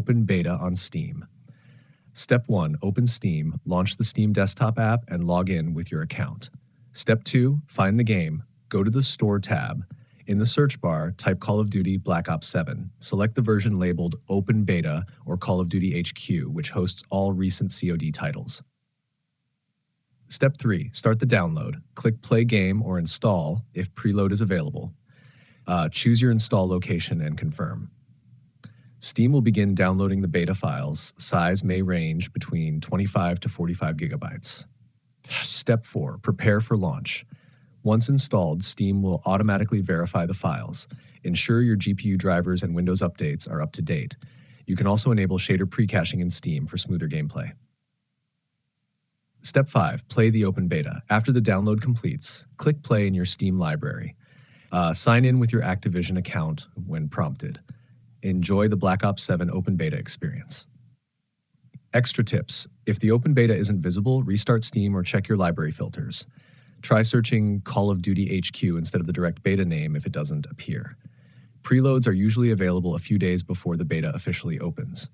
open beta on Steam. Step 1, open Steam, launch the Steam desktop app, and log in with your account. Step 2, find the game, go to the Store tab. In the search bar, type Call of Duty Black Ops 7. Select the version labeled Open Beta or Call of Duty HQ, which hosts all recent COD titles. Step 3, start the download. Click Play Game or Install if preload is available. Choose your install location and confirm. Steam will begin downloading the beta files. Size may range between 25 to 45 gigabytes. Step 4, prepare for launch. Once installed, Steam will automatically verify the files. Ensure your GPU drivers and Windows updates are up to date. You can also enable shader pre-caching in Steam for smoother gameplay. Step 5, play the open beta. After the download completes, click play in your Steam library. Sign in with your Activision account when prompted. Enjoy the Black Ops 7 open beta experience. Extra tips. If the open beta isn't visible, restart Steam or check your library filters. Try searching Call of Duty HQ instead of the direct beta name if it doesn't appear. Preloads are usually available a few days before the beta officially opens.